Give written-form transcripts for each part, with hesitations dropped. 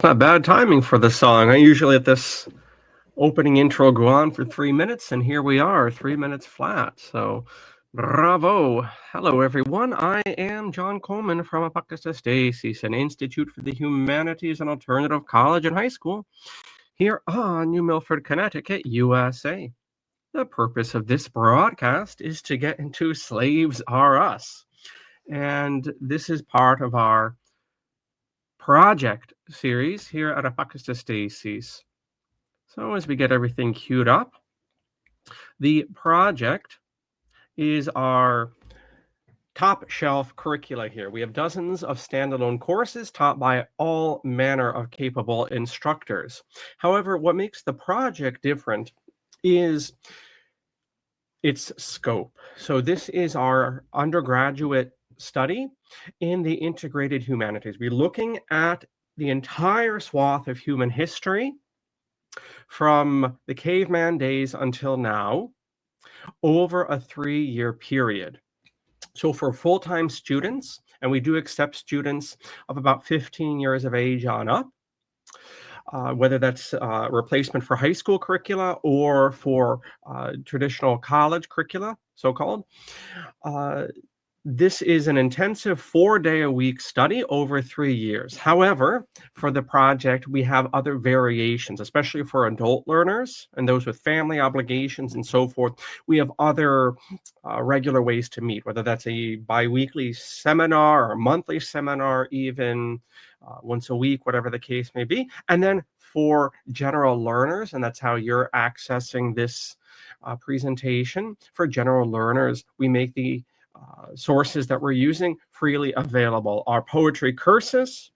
Not bad timing for the song. I usually let this opening intro go on for 3 minutes, and here we are, 3 minutes flat. So, bravo. Hello, everyone. I am John Coleman from ApocatastasisInstitute for the Humanities and Alternative College and High School here on New Milford, Connecticut, USA. The purpose of this broadcast is to get into Slaves Are Us. And this is part of our project series here at Apocatastasis. So as we get everything queued up, the project is our top shelf curricula here. We have dozens of standalone courses taught by all manner of capable instructors. However, what makes the project different is its scope. So this is our undergraduate study in the integrated humanities. We're looking at the entire swath of human history from the caveman days until now over a 3-year period. So for full-time students, and we do accept students of about 15 years of age on up, whether that's replacement for high school curricula or for traditional college curricula, so-called. This is an intensive 4-day-a-week study over 3 years. However, for the project, we have other variations, especially for adult learners and those with family obligations and so forth. We have other regular ways to meet, whether that's a biweekly seminar or monthly seminar, even once a week, whatever the case may be. And then for general learners, and that's how you're accessing this presentation, for general learners, we make the sources that we're using freely available. Our poetry cursus,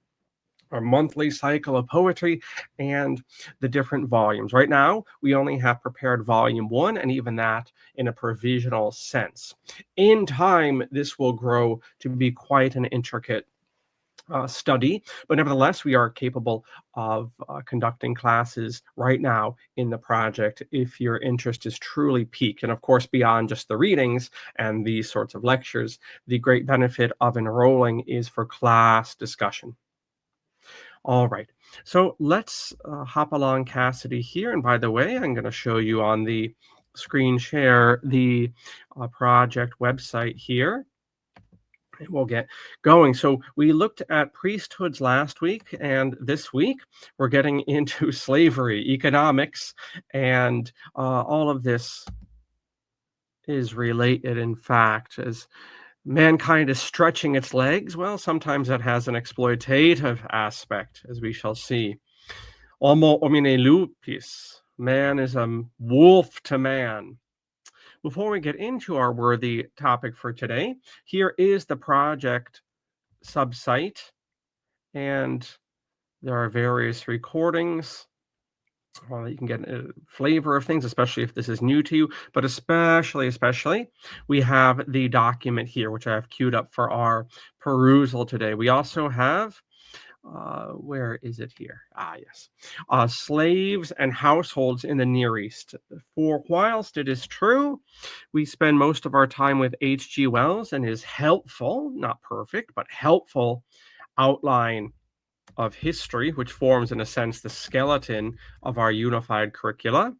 our monthly cycle of poetry, and the different volumes. Right now, we only have prepared volume 1, and even that in a provisional sense. In time, this will grow to be quite an intricate study, but nevertheless, we are capable of conducting classes right now in the project if your interest is truly piqued. And of course, beyond just the readings and these sorts of lectures, the great benefit of enrolling is for class discussion. All right, so let's hop along Cassidy here. And by the way, I'm going to show you on the screen share the project website here. And we'll get going. So we looked at priesthoods last week, and this week we're getting into slavery, economics, and all of this is related, in fact, as mankind is stretching its legs. Well, sometimes that has an exploitative aspect, as we shall see. Homo homine lupus, man is a wolf to man. Before we get into our worthy topic for today, here is the project subsite, and there are various recordings. You can get a flavor of things, especially if this is new to you, but especially, we have the document here, which I have queued up for our perusal today. We also have where is it here? Yes. Slaves and households in the Near East. For whilst it is true, we spend most of our time with H.G. Wells and his helpful, not perfect, but helpful outline of history, which forms, in a sense, the skeleton of our unified curricula.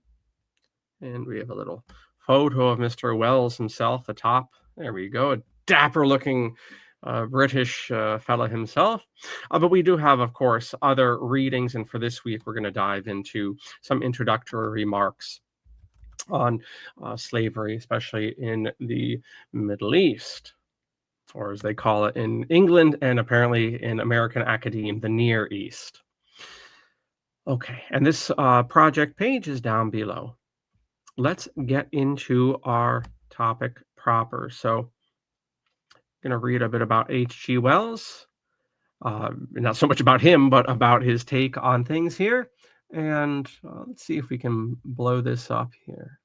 And we have a little photo of Mr. Wells himself atop. There we go, a dapper-looking British fellow himself. But we do have, of course, other readings, and for this week, we're going to dive into some introductory remarks on slavery, especially in the Middle East, or as they call it in England and apparently in American academe, the Near East. Okay, and this project page is down below. Let's get into our topic proper. So going to read a bit about H.G. Wells, not so much about him, but about his take on things here. And let's see if we can blow this up here.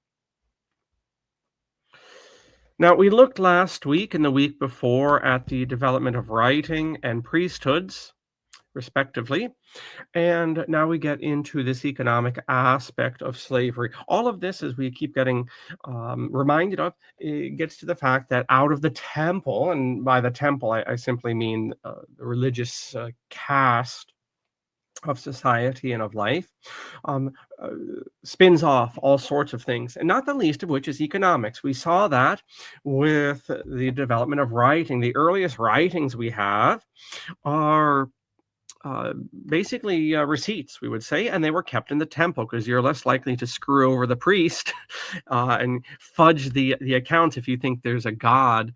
Now, we looked last week and the week before at the development of writing and priesthoods, respectively. And now we get into this economic aspect of slavery. All of this, as we keep getting reminded of, it gets to the fact that out of the temple, and by the temple, I simply mean the religious caste of society and of life, um, uh, spins off all sorts of things, and not the least of which is economics. We saw that with the development of writing. The earliest writings we have are uh, basically receipts, we would say, and they were kept in the temple because you're less likely to screw over the priest and fudge the account if you think there's a god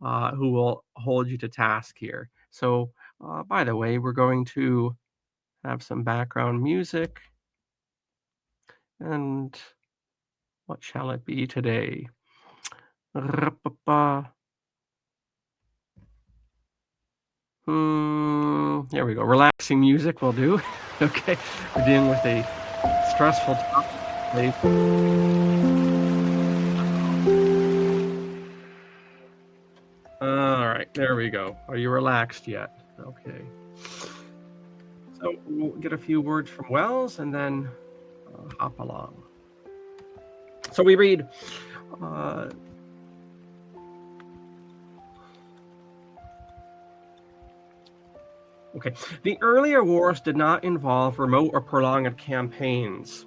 who will hold you to task here. So, by the way, we're going to have some background music, and what shall it be today? Here we go. Relaxing music will do. Okay, we're dealing with a stressful topic. All right, there we go. Are you relaxed yet? Okay. So we'll get a few words from Wells and then hop along. So we read, okay, the earlier wars did not involve remote or prolonged campaigns,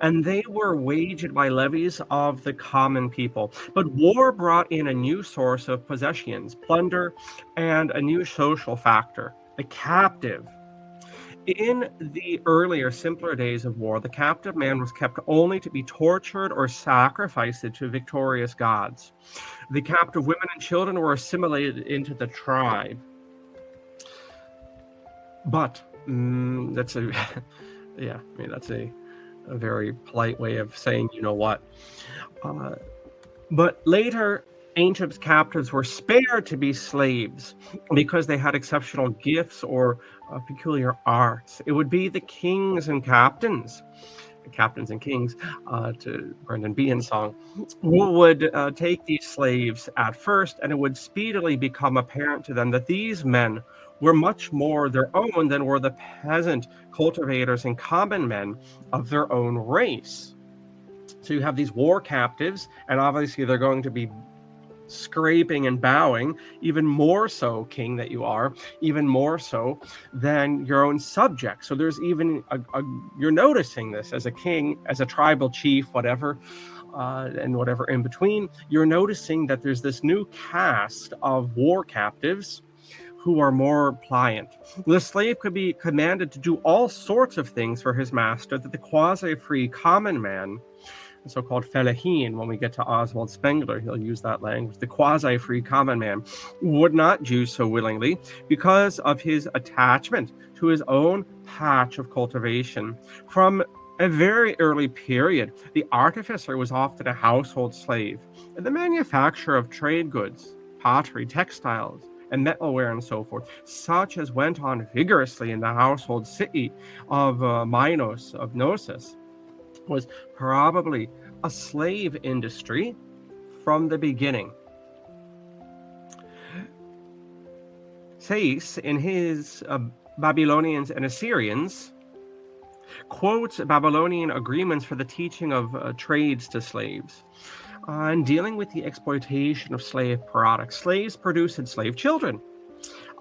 and they were waged by levies of the common people. But war brought in a new source of possessions, plunder, and a new social factor, the captive. In the earlier, simpler days of war, the captive man was kept only to be tortured or sacrificed to victorious gods. The captive women and children were assimilated into the tribe. But that's a, yeah, I mean, that's a very polite way of saying, you know what. But later, ancient captives were spared to be slaves because they had exceptional gifts or peculiar arts. It would be the kings and captains and kings, to Brendan Behan's song, who would take these slaves at first, and it would speedily become apparent to them that these men were much more their own than were the peasant cultivators and common men of their own race. So you have these war captives, and obviously they're going to be scraping and bowing, even more so, king that you are, even more so than your own subjects. So there's even you're noticing this as a king, as a tribal chief, whatever, and whatever in between. You're noticing that there's this new caste of war captives who are more pliant. The slave could be commanded to do all sorts of things for his master that the quasi-free common man, the so-called fellahin, when we get to Oswald Spengler, he'll use that language, the quasi-free common man, would not do so willingly because of his attachment to his own patch of cultivation. From a very early period, the artificer was often a household slave, and the manufacture of trade goods, pottery, textiles, and metalware and so forth, such as went on vigorously in the household city of Minos, of Gnosis, was probably a slave industry from the beginning. Sais, in his Babylonians and Assyrians, quotes Babylonian agreements for the teaching of trades to slaves. And dealing with the exploitation of slave products. Slaves produced enslaved children.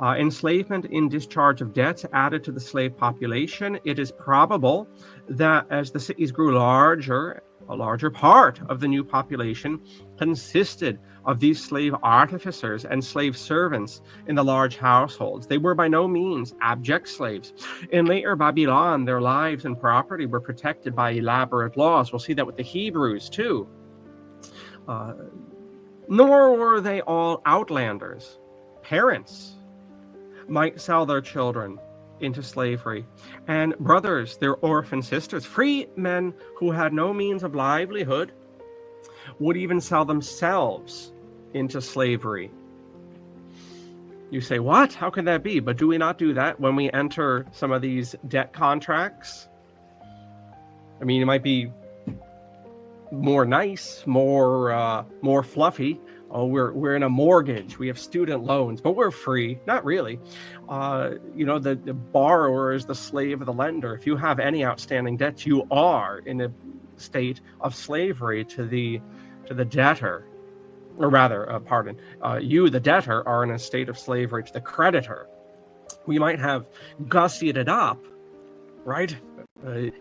Enslavement in discharge of debts added to the slave population. It is probable that as the cities grew larger, a larger part of the new population consisted of these slave artificers and slave servants in the large households. They were by no means abject slaves. In later Babylon, their lives and property were protected by elaborate laws. We'll see that with the Hebrews too. Nor were they all outlanders. Parents might sell their children into slavery, and brothers, their orphan sisters, free men who had no means of livelihood, would even sell themselves into slavery. You say, what? How can that be? But do we not do that when we enter some of these debt contracts? I mean, it might be more nice, more fluffy. Oh, we're in a mortgage. We have student loans, but we're free. Not really. The borrower is the slave of the lender. If you have any outstanding debts, you are in a state of slavery to the debtor, or rather, you, the debtor, are in a state of slavery to the creditor. We might have gussied it up right?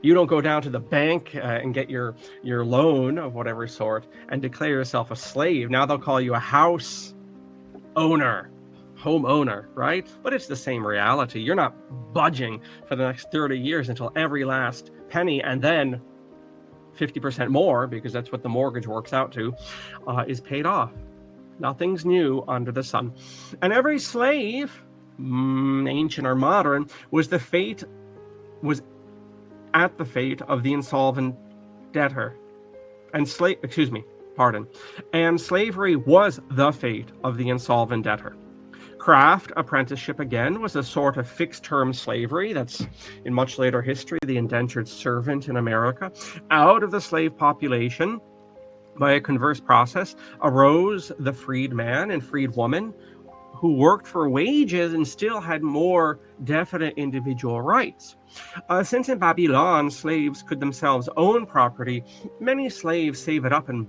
You don't go down to the bank and get your loan of whatever sort and declare yourself a slave. Now they'll call you a house owner, homeowner, right? But it's the same reality. You're not budging for the next 30 years until every last penny and then 50% more, because that's what the mortgage works out to, is paid off. Nothing's new under the sun. And every slave, ancient or modern, was at the fate of the insolvent debtor. And slavery was the fate of the insolvent debtor. Craft apprenticeship, again, was a sort of fixed-term slavery. That's, in much later history, the indentured servant in America. Out of the slave population, by a converse process, arose the freedman and freedwoman who worked for wages and still had more definite individual rights. Since in Babylon, slaves could themselves own property, many slaves saved it up and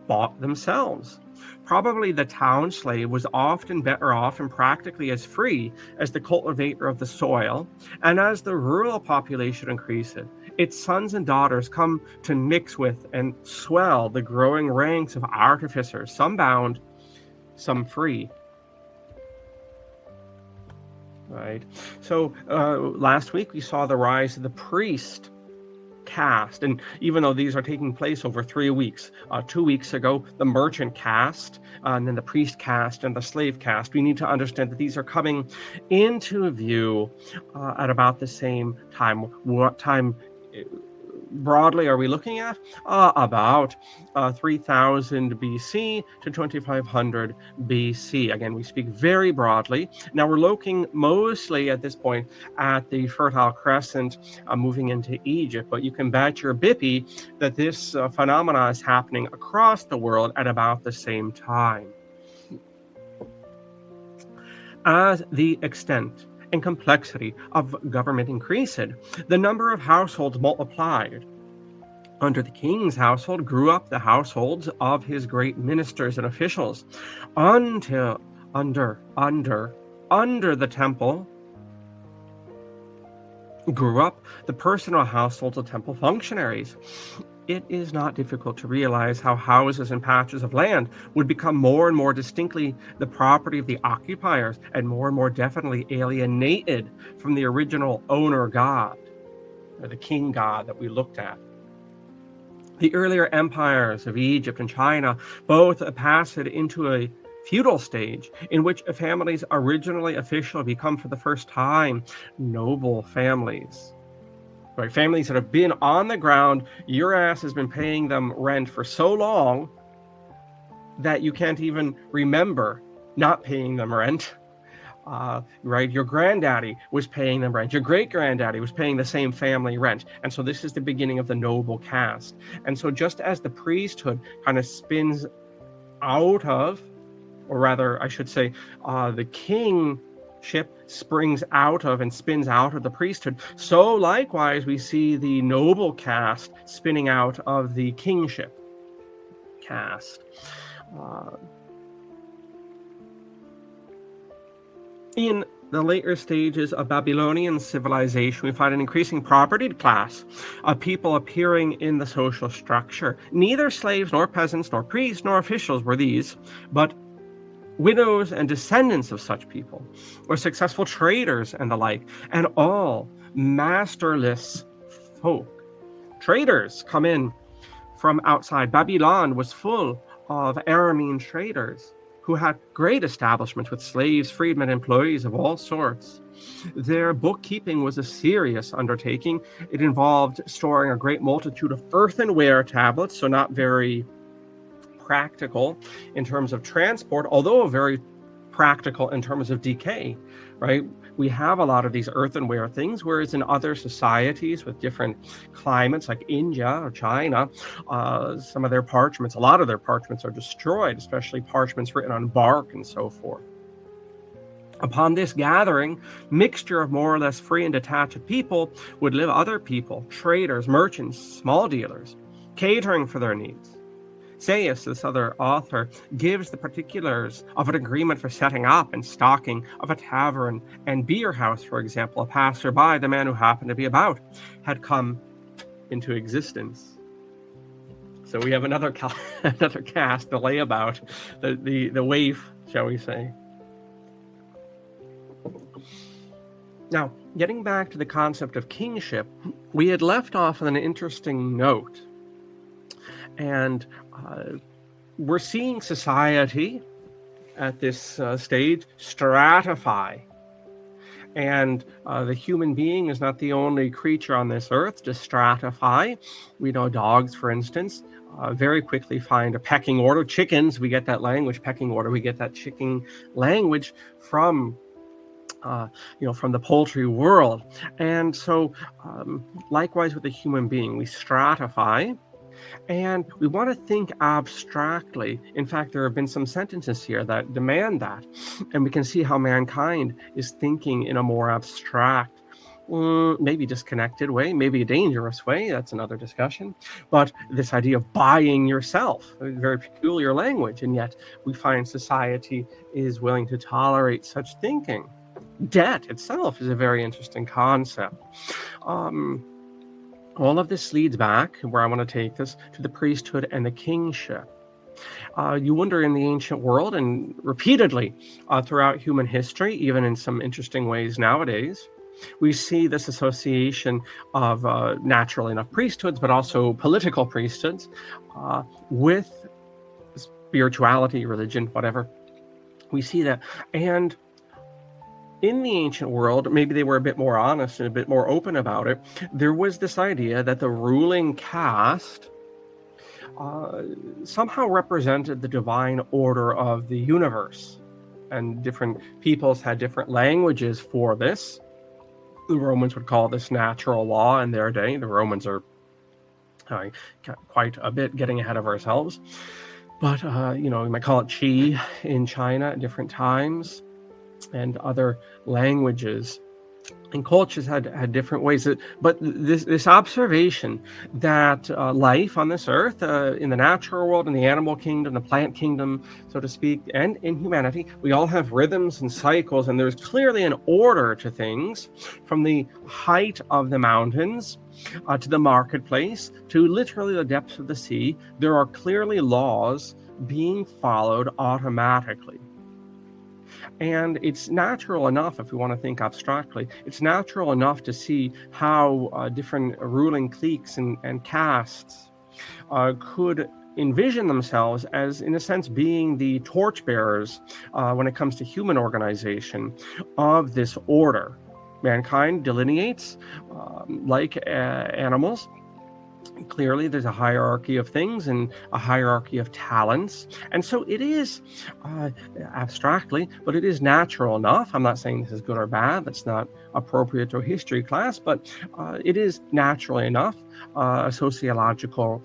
bought themselves. Probably the town slave was often better off and practically as free as the cultivator of the soil, and as the rural population increased, its sons and daughters come to mix with and swell the growing ranks of artificers, some bound, some free. Right. So last week we saw the rise of the priest caste, and even though these are taking place over 3 weeks, 2 weeks ago the merchant caste, and then the priest caste and the slave caste, we need to understand that these are coming into view at about the same time. What time broadly are we looking at? About 3000 BC to 2500 BC. Again, we speak very broadly. Now we're looking mostly at this point at the Fertile Crescent, moving into Egypt, but you can bet your bippy that this phenomena is happening across the world at about the same time. As the extent and complexity of government increased, the number of households multiplied. Under the king's household grew up the households of his great ministers and officials, until under the temple grew up the personal households of temple functionaries. It is not difficult to realize how houses and patches of land would become more and more distinctly the property of the occupiers and more definitely alienated from the original owner god, or the king god that we looked at. The earlier empires of Egypt and China both passed into a feudal stage in which families originally official become for the first time noble families. Right, families that have been on the ground, your ass has been paying them rent for so long that you can't even remember not paying them rent. Right, your granddaddy was paying them rent. Your great-granddaddy was paying the same family rent. And so this is the beginning of the noble caste. And so just as the priesthood kind of spins out of, or rather, I should say, the kingship springs out of and spins out of the priesthood, so likewise we see the noble caste spinning out of the kingship caste. In the later stages of Babylonian civilization, we find an increasing propertied class of people appearing in the social structure. Neither slaves, nor peasants, nor priests, nor officials were these, but widows and descendants of such people, or successful traders and the like, and all masterless folk. Traders come in from outside. Babylon was full of Aramean traders who had great establishments with slaves, freedmen, employees of all sorts. Their bookkeeping was a serious undertaking. It involved storing a great multitude of earthenware tablets, so not very practical in terms of transport, although very practical in terms of decay, right? We have a lot of these earthenware things, whereas in other societies with different climates like India or China, some of their parchments, a lot of their parchments are destroyed, especially parchments written on bark and so forth. Upon this gathering, mixture of more or less free and detached people would live other people, traders, merchants, small dealers, catering for their needs. Sayus, this other author, gives the particulars of an agreement for setting up and stocking of a tavern and beer house, for example. A passerby, the man who happened to be about, had come into existence. So we have another another cast, the layabout, the waif, shall we say. Now, getting back to the concept of kingship, we had left off on an interesting note. And we're seeing society at this stage stratify. And the human being is not the only creature on this earth to stratify. We know dogs, for instance, very quickly find a pecking order. Chickens, we get that language, pecking order. We get that chicken language from from the poultry world. And so likewise with the human being, we stratify. And we want to think abstractly. In fact, there have been some sentences here that demand that. And we can see how mankind is thinking in a more abstract, maybe disconnected way, maybe a dangerous way. That's another discussion. But this idea of buying yourself, a very peculiar language. And yet we find society is willing to tolerate such thinking. Debt itself is a very interesting concept. All of this leads back, where I want to take this, to the priesthood and the kingship. You wonder in the ancient world, and repeatedly throughout human history, even in some interesting ways nowadays, we see this association of natural enough priesthoods, but also political priesthoods with spirituality, religion, whatever. We see that. And in the ancient world, maybe they were a bit more honest and a bit more open about it. There was this idea that the ruling caste somehow represented the divine order of the universe. And different peoples had different languages for this. The Romans would call this natural law in their day. The Romans are quite a bit getting ahead of ourselves. But, we might call it Qi in China at different times. And other languages and cultures had different ways. But this observation that life on this earth, in the natural world, in the animal kingdom, the plant kingdom, so to speak, and in humanity, we all have rhythms and cycles, and there's clearly an order to things, from the height of the mountains to the marketplace, to literally the depths of the sea. There are clearly laws being followed automatically. And it's natural enough, if we want to think abstractly, it's natural enough to see how different ruling cliques and castes could envision themselves as, in a sense, being the torchbearers when it comes to human organization of this order. Mankind delineates like animals. Clearly, there's a hierarchy of things and a hierarchy of talents. And so it is, abstractly, but it is natural enough. I'm not saying this is good or bad. That's not appropriate to a history class, but it is naturally enough a sociological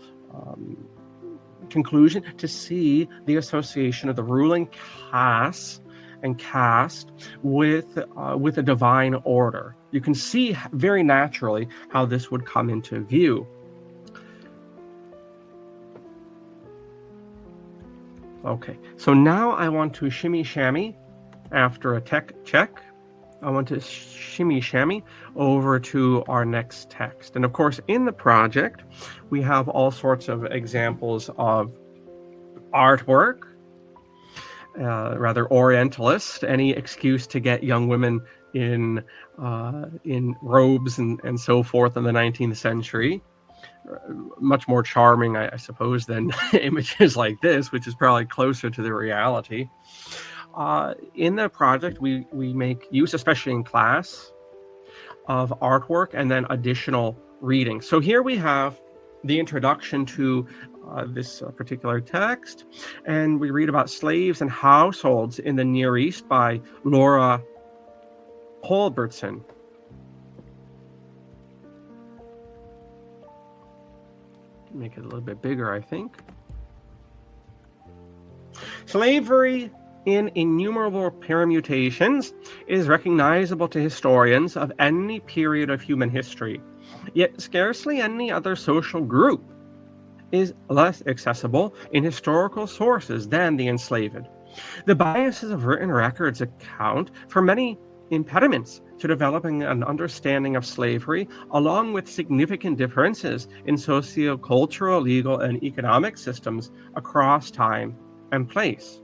conclusion to see the association of the ruling class and caste with a divine order. You can see very naturally how this would come into view. Okay, so now I want to shimmy-shammy, after a tech check, I want to shimmy-shammy over to our next text. And of course, in the project, we have all sorts of examples of artwork, rather orientalist, any excuse to get young women in robes and so forth in the 19th century. Much more charming, I suppose, than images like this, which is probably closer to the reality. In the project, we make use, especially in class, of artwork and then additional reading. So here we have the introduction to this particular text, and we read about slaves and households in the Near East by Laura Holbertson. Make it a little bit bigger, I think. Slavery in innumerable permutations is recognizable to historians of any period of human history, yet scarcely any other social group is less accessible in historical sources than the enslaved. The biases of written records account for many impediments to developing an understanding of slavery, along with significant differences in sociocultural, legal, and economic systems across time and place.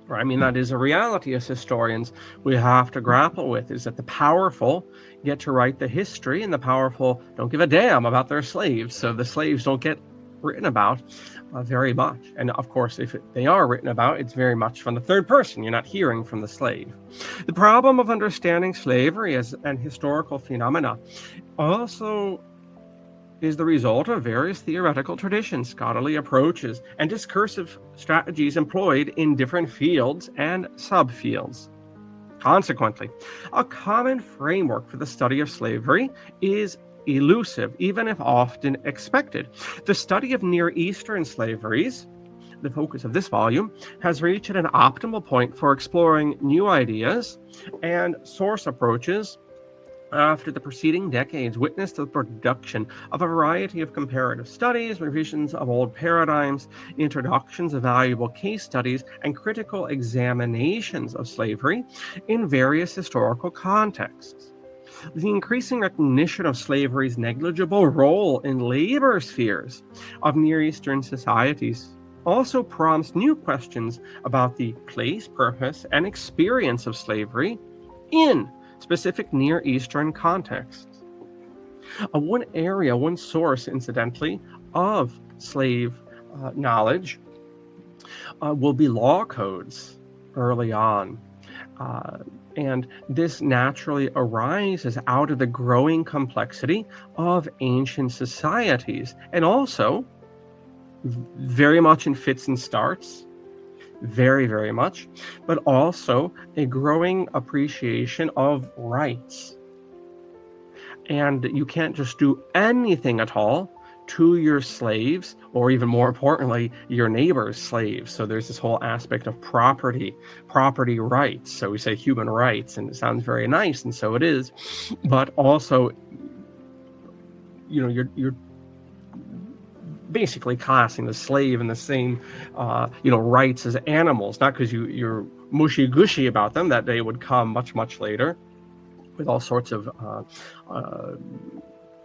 I mean, that is a reality as historians we have to grapple with, is that the powerful get to write the history, and the powerful don't give a damn about their slaves, so the slaves don't get written about very much. And of course, if they are written about, it's very much from the third person. You're not hearing from the slave. The problem of understanding slavery as an historical phenomena also is the result of various theoretical traditions, scholarly approaches, and discursive strategies employed in different fields and subfields. Consequently, a common framework for the study of slavery is elusive, even if often expected. The study of Near Eastern slaveries, the focus of this volume, has reached an optimal point for exploring new ideas and source approaches after the preceding decades witnessed the production of a variety of comparative studies, revisions of old paradigms, introductions of valuable case studies, and critical examinations of slavery in various historical contexts. The increasing recognition of slavery's negligible role in labor spheres of Near Eastern societies also prompts new questions about the place, purpose, and experience of slavery in specific Near Eastern contexts. One source, incidentally, of slave knowledge will be law codes early on. And this naturally arises out of the growing complexity of ancient societies, and also very much in fits and starts, very, very much, but also a growing appreciation of rights. And you can't just do anything at all to your slaves, or even more importantly, your neighbor's slaves. So there's this whole aspect of property rights. So we say human rights, and it sounds very nice, and so it is. But also, you're basically classing the slave in the same, rights as animals. Not because you're mushy gushy about them. That day would come much, much later, with all sorts of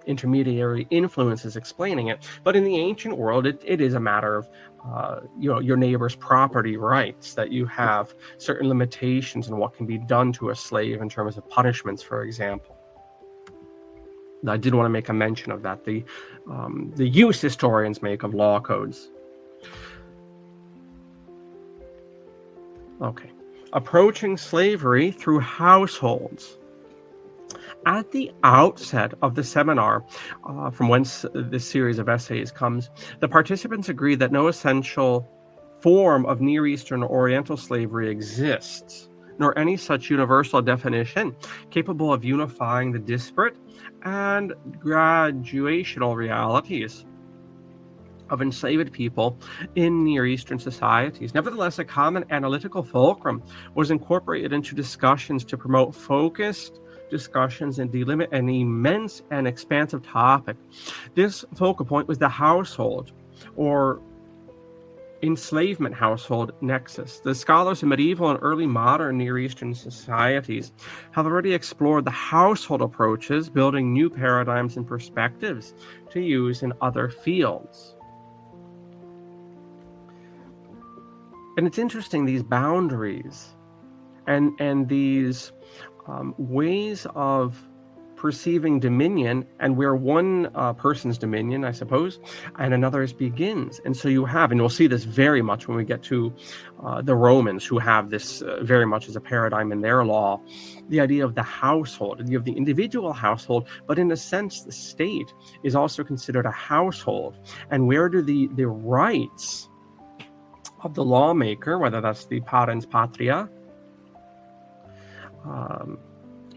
intermediary influences explaining it. But in the ancient world, it is a matter of your neighbor's property rights, that you have certain limitations on what can be done to a slave in terms of punishments, for example. I did want to make a mention of that, the use historians make of law codes. Okay. Approaching slavery through households. At the outset of the seminar, from whence this series of essays comes, the participants agree that no essential form of Near Eastern or Oriental slavery exists, nor any such universal definition capable of unifying the disparate and graduational realities of enslaved people in Near Eastern societies. Nevertheless, a common analytical fulcrum was incorporated into discussions to promote focused discussions and delimit an immense and expansive topic. This focal point was the household, or enslavement household nexus. The scholars of medieval and early modern Near Eastern societies have already explored the household approaches, building new paradigms and perspectives to use in other fields. And it's interesting, these boundaries and these ways of perceiving dominion, and where one person's dominion, I suppose, and another's begins. And so you have, and we'll see this very much when we get to the Romans, who have this very much as a paradigm in their law, the idea of the household. You have the individual household, but in a sense, the state is also considered a household. And where do the rights of the lawmaker, whether that's the parens patria,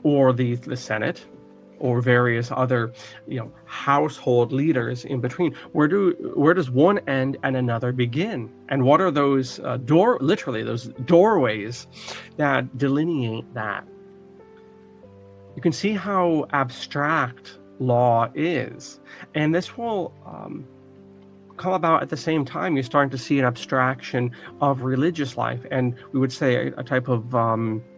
or the Senate, or various other, household leaders in between, where does one end and another begin? And what are those those doorways that delineate that? You can see how abstract law is, and this will come about at the same time. You're starting to see an abstraction of religious life, and we would say a type of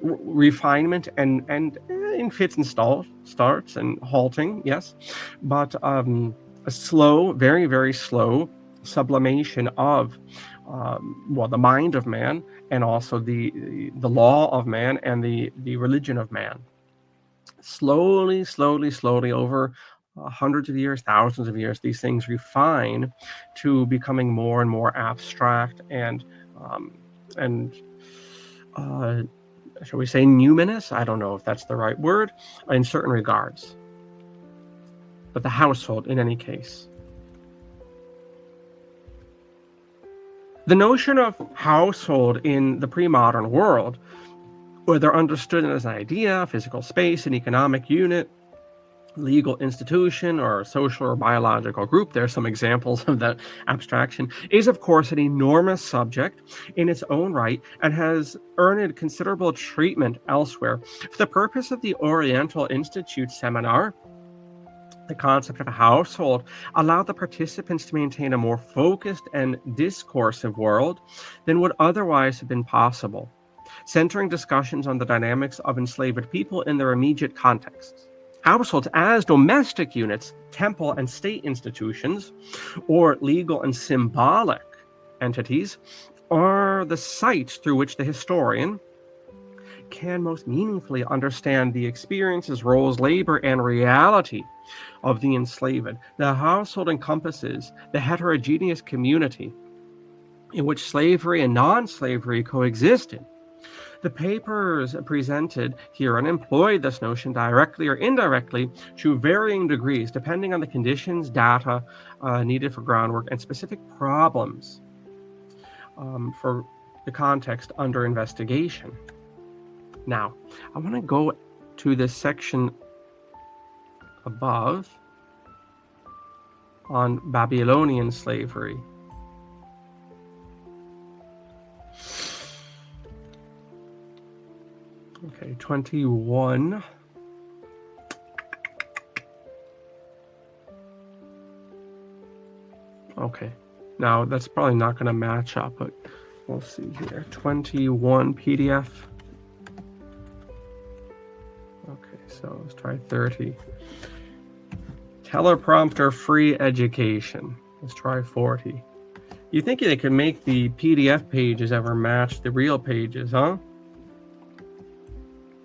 refinement and in fits and starts and halting, yes, but a slow, very, very slow sublimation of the mind of man, and also the law of man and the religion of man. Slowly over hundreds of years, thousands of years, these things refine to becoming more and more abstract and shall we say numinous? I don't know if that's the right word in certain regards. But the household, in any case. The notion of household in the pre-modern world, whether understood as an idea, physical space, an economic unit, legal institution, or social or biological group, there are some examples of that abstraction, is of course an enormous subject in its own right and has earned considerable treatment elsewhere. For the purpose of the Oriental Institute seminar, the concept of a household allowed the participants to maintain a more focused and discursive world than would otherwise have been possible, centering discussions on the dynamics of enslaved people in their immediate contexts. Households as domestic units, temple and state institutions, or legal and symbolic entities, are the sites through which the historian can most meaningfully understand the experiences, roles, labor, and reality of the enslaved. The household encompasses the heterogeneous community in which slavery and non-slavery coexisted. The papers presented herein employed this notion directly or indirectly to varying degrees, depending on the conditions, data needed for groundwork, and specific problems for the context under investigation. Now, I want to go to this section above on Babylonian slavery. Okay, 21. Okay, now that's probably not going to match up, but we'll see here. 21 PDF. Okay, so let's try 30. Teleprompter free education. Let's try 40. You think they could make the PDF pages ever match the real pages, huh?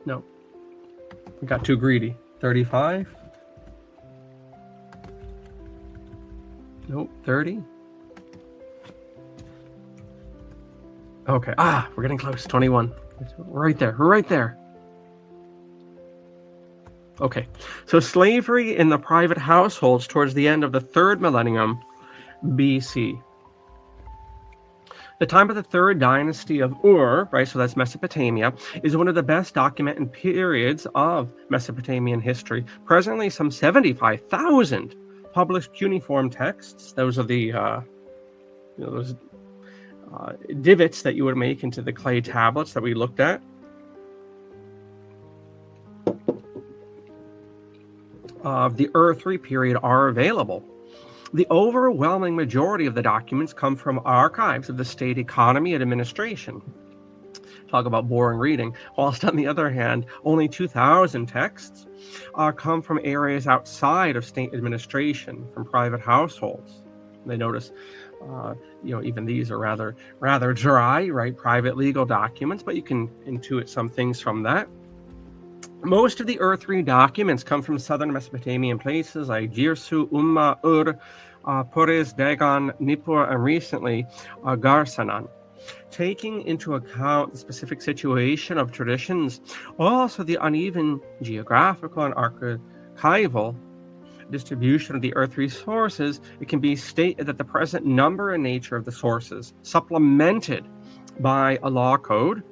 No. We got too greedy. 35? Nope. 30? Okay. We're getting close. 21. Right there. Right there. Okay. So slavery in the private households towards the end of the 3rd millennium BC. The time of the 3rd dynasty of Ur, right, so that's Mesopotamia, is one of the best documented periods of Mesopotamian history. Presently, some 75,000 published cuneiform texts. Those are the those divots that you would make into the clay tablets that we looked at. Of the Ur 3 period are available. The overwhelming majority of the documents come from archives of the state economy and administration. Talk about boring reading. Whilst on the other hand, only 2,000 texts come from areas outside of state administration, from private households. They notice, even these are rather dry, right? Private legal documents, but you can intuit some things from that. Most of the Ur 3 documents come from southern Mesopotamian places like Girsu, Umma, Ur, Pores, Dagon, Nippur, and recently Garsanan. Taking into account the specific situation of traditions, also the uneven geographical and archival distribution of the Ur 3 sources, it can be stated that the present number and nature of the sources, supplemented by a law code,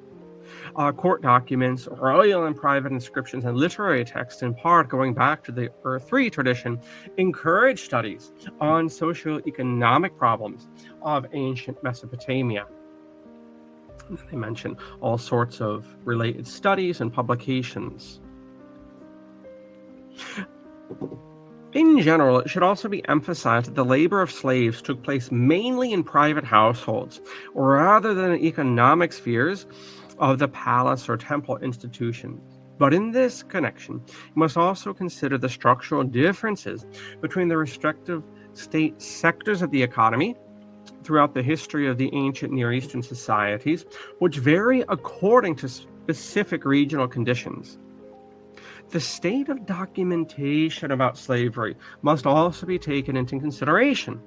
court documents, royal and private inscriptions, and literary texts, in part going back to the Ur 3 tradition, encourage studies on socio-economic problems of ancient Mesopotamia. They mention all sorts of related studies and publications. In general, it should also be emphasized that the labor of slaves took place mainly in private households, rather than in economic spheres of the palace or temple institutions. But in this connection, you must also consider the structural differences between the respective state sectors of the economy throughout the history of the ancient Near Eastern societies, which vary according to specific regional conditions. The state of documentation about slavery must also be taken into consideration,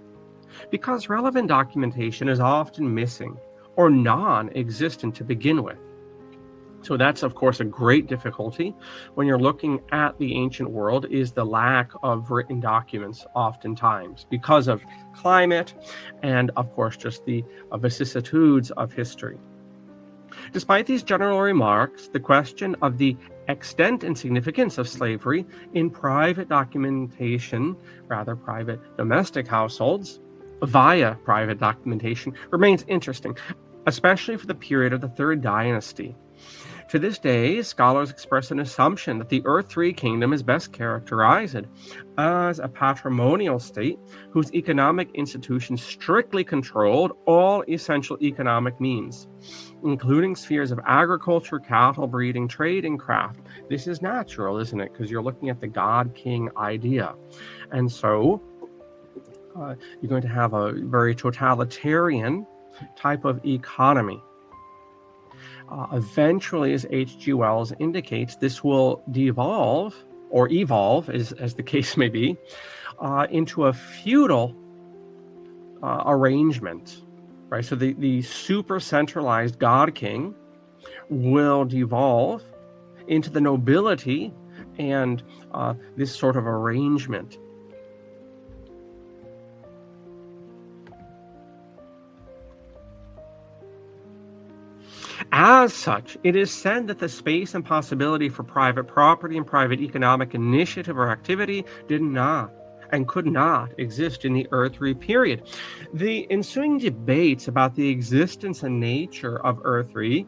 because relevant documentation is often missing or non existent to begin with. So that's, of course, a great difficulty when you're looking at the ancient world, is the lack of written documents oftentimes because of climate and, of course, just the vicissitudes of history. Despite these general remarks, the question of the extent and significance of slavery in private documentation, rather private domestic households, via private documentation, remains interesting, especially for the period of the Third Dynasty. To this day, scholars express an assumption that the Earth III kingdom is best characterized as a patrimonial state whose economic institutions strictly controlled all essential economic means, including spheres of agriculture, cattle breeding, trade, and craft. This is natural, isn't it? Because you're looking at the God-King idea. And so you're going to have a very totalitarian type of economy. Eventually, as H.G. Wells indicates, this will devolve, or evolve, as the case may be, into a feudal arrangement, right? So the super centralized God King will devolve into the nobility and this sort of arrangement. As such, it is said that the space and possibility for private property and private economic initiative or activity did not and could not exist in the Earth III period. The ensuing debates about the existence and nature of Earth III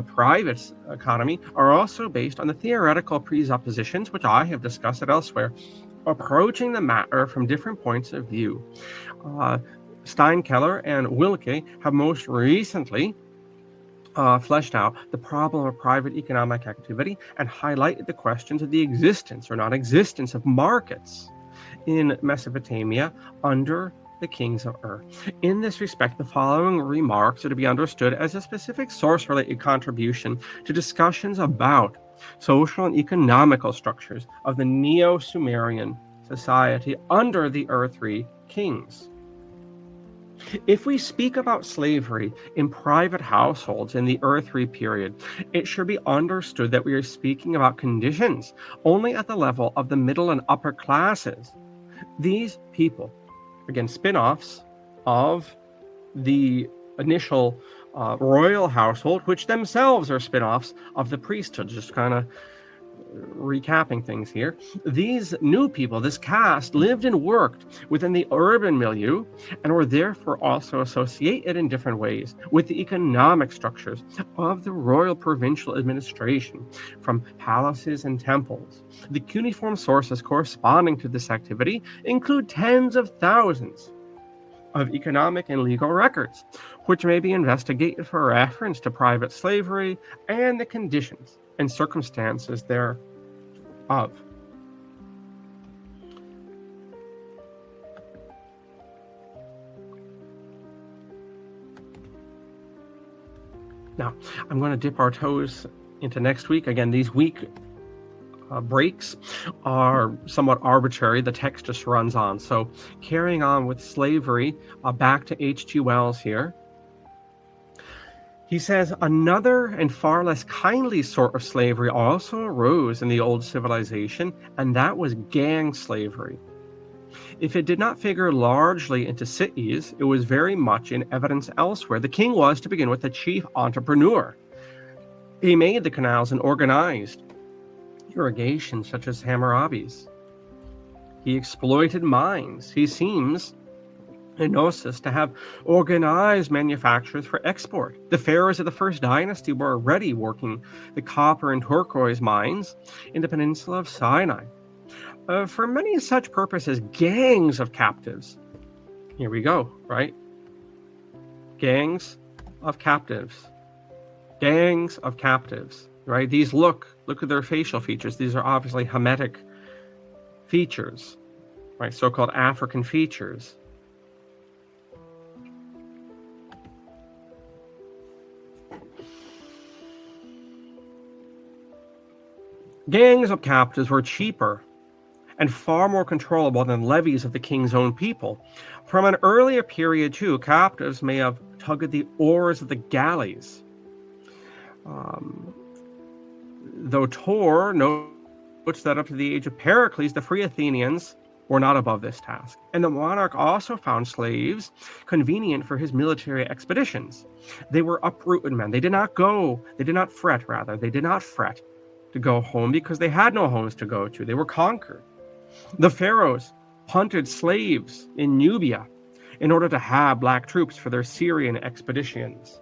private economy are also based on the theoretical presuppositions, which I have discussed elsewhere, approaching the matter from different points of view. Steinkeller and Wilke have most recently fleshed out the problem of private economic activity and highlighted the questions of the existence or non-existence of markets in Mesopotamia under the kings of Ur. In this respect, the following remarks are to be understood as a specific source-related contribution to discussions about social and economical structures of the Neo-Sumerian society under the Ur III kings. If we speak about slavery in private households in the Ur III period, it should be understood that we are speaking about conditions only at the level of the middle and upper classes. These people, again, spin-offs of the initial royal household, which themselves are spin-offs of the priesthood, just kind of recapping things here. These new people, this caste, lived and worked within the urban milieu and were therefore also associated in different ways with the economic structures of the royal provincial administration, from palaces and temples. The cuneiform sources corresponding to this activity include tens of thousands of economic and legal records, which may be investigated for reference to private slavery and the conditions and circumstances thereof. Now, I'm going to dip our toes into next week. Again, these week breaks are somewhat arbitrary. The text just runs on. So carrying on with slavery, back to H.G. Wells here. He says, another and far less kindly sort of slavery also arose in the old civilization, and that was gang slavery. If it did not figure largely into cities, it was very much in evidence elsewhere. The king was, to begin with, the chief entrepreneur. He made the canals and organized irrigation, such as Hammurabi's. He exploited mines. He seems, in Gnosis, to have organized manufacturers for export. The pharaohs of the First Dynasty were already working the copper and turquoise mines in the peninsula of Sinai. For many such purposes, gangs of captives. Here we go, right? Gangs of captives. Gangs of captives, right? These look at their facial features. These are obviously Hamitic features, right? So-called African features. Gangs of captives were cheaper and far more controllable than levies of the king's own people. From an earlier period, too, captives may have tugged the oars of the galleys. Though Tor notes that up to the age of Pericles, the free Athenians were not above this task. And the monarch also found slaves convenient for his military expeditions. They were uprooted men. They did not fret to go home because they had no homes to go to. They were conquered. The pharaohs hunted slaves in Nubia in order to have black troops for their Syrian expeditions.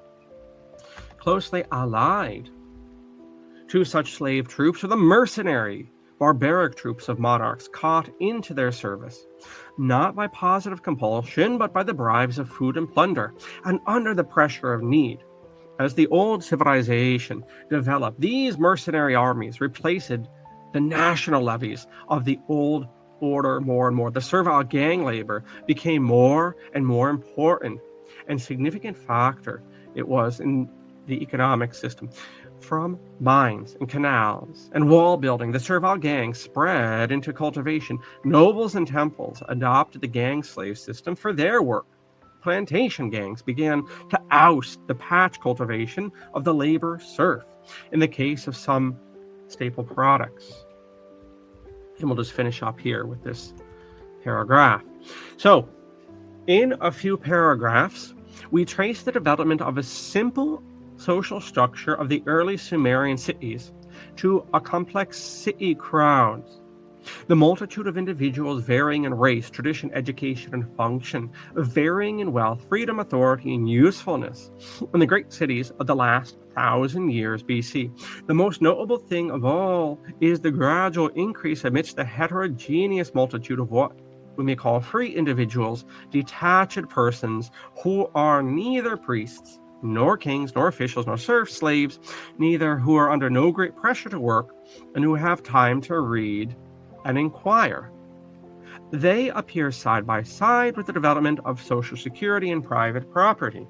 Closely allied to such slave troops were the mercenary, barbaric troops of monarchs caught into their service, not by positive compulsion, but by the bribes of food and plunder, and under the pressure of need. As the old civilization developed, these mercenary armies replaced the national levies of the old order more and more. The servile gang labor became more and more important and significant factor it was in the economic system. From mines and canals and wall building, the servile gang spread into cultivation. Nobles and temples adopted the gang slave system for their work. Plantation gangs began to oust the patch cultivation of the labor serf in the case of some staple products. And we'll just finish up here with this paragraph. So, in a few paragraphs, we trace the development of a simple social structure of the early Sumerian cities to a complex city crowds. The multitude of individuals varying in race, tradition, education, and function, varying in wealth, freedom, authority, and usefulness in the great cities of the last 1,000 years BC. The most notable thing of all is the gradual increase amidst the heterogeneous multitude of what we may call free individuals, detached persons who are neither priests, nor kings, nor officials, nor serfs, slaves, neither who are under no great pressure to work, and who have time to read and inquire. They appear side by side with the development of social security and private property.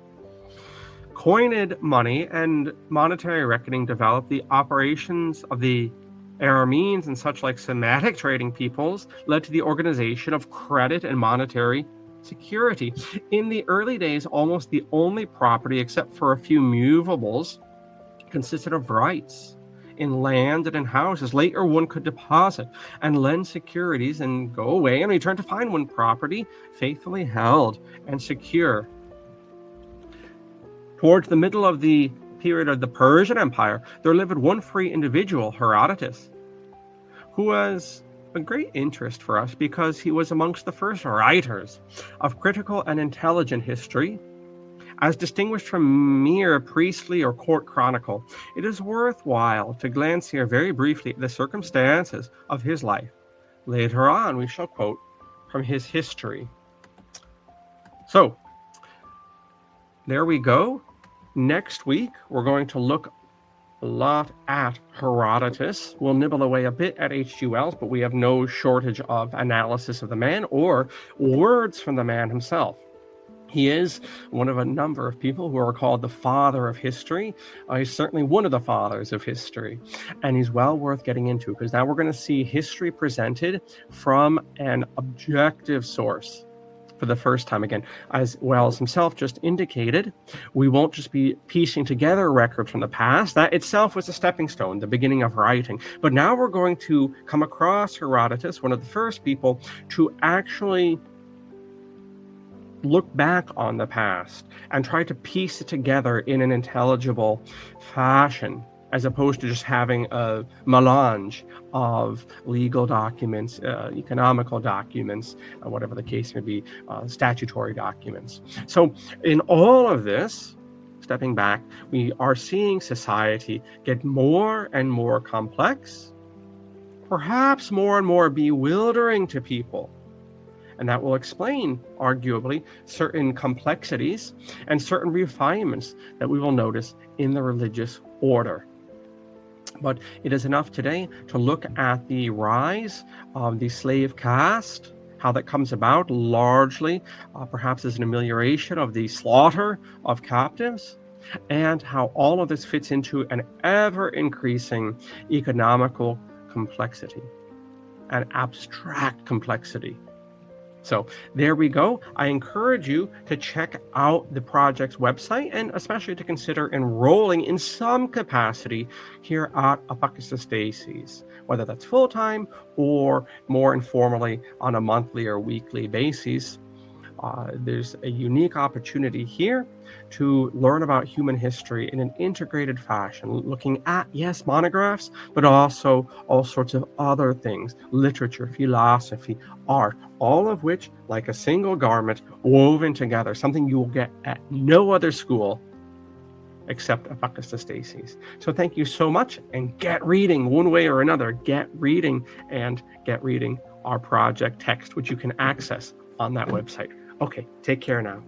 Coined money and monetary reckoning developed. The operations of the Arameans and such like Semitic trading peoples led to the organization of credit and monetary security. In the early days, almost the only property, except for a few movables, consisted of rights in land and in houses. Later, one could deposit and lend securities and go away and return to find one property faithfully held and secure. Towards the middle of the period of the Persian Empire, there lived one free individual, Herodotus, who was a great interest for us because he was amongst the first writers of critical and intelligent history, as distinguished from mere priestly or court chronicle. It is worthwhile to glance here very briefly at the circumstances of his life. Later on, we shall quote from his history. So, there we go. Next week, we're going to look a lot at Herodotus. We'll nibble away a bit at H.G. Wells, but we have no shortage of analysis of the man or words from the man himself. He is one of a number of people who are called the father of history. He's certainly one of the fathers of history, and he's well worth getting into because now we're going to see history presented from an objective source for the first time. Again, as Wells himself just indicated, we won't just be piecing together records from the past. That itself was a stepping stone, the beginning of writing. But now we're going to come across Herodotus, one of the first people to actually look back on the past and try to piece it together in an intelligible fashion, as opposed to just having a melange of legal documents, economical documents, whatever the case may be, statutory documents. So in all of this, stepping back, we are seeing society get more and more complex perhaps more and more bewildering to people. And that will explain, arguably, certain complexities and certain refinements that we will notice in the religious order. But it is enough today to look at the rise of the slave caste, how that comes about largely, perhaps as an amelioration of the slaughter of captives, and how all of this fits into an ever-increasing economical complexity, an abstract complexity. So there we go. I encourage you to check out the project's website and especially to consider enrolling in some capacity here at Apocatastasis, whether that's full-time or more informally on a monthly or weekly basis. There's a unique opportunity here to learn about human history in an integrated fashion, looking at, yes, monographs, but also all sorts of other things, literature, philosophy, art, all of which, like a single garment, woven together, something you will get at no other school except Apocatastasis. So thank you so much, and get reading one way or another. Get reading our project text, which you can access on that website. Okay, take care now.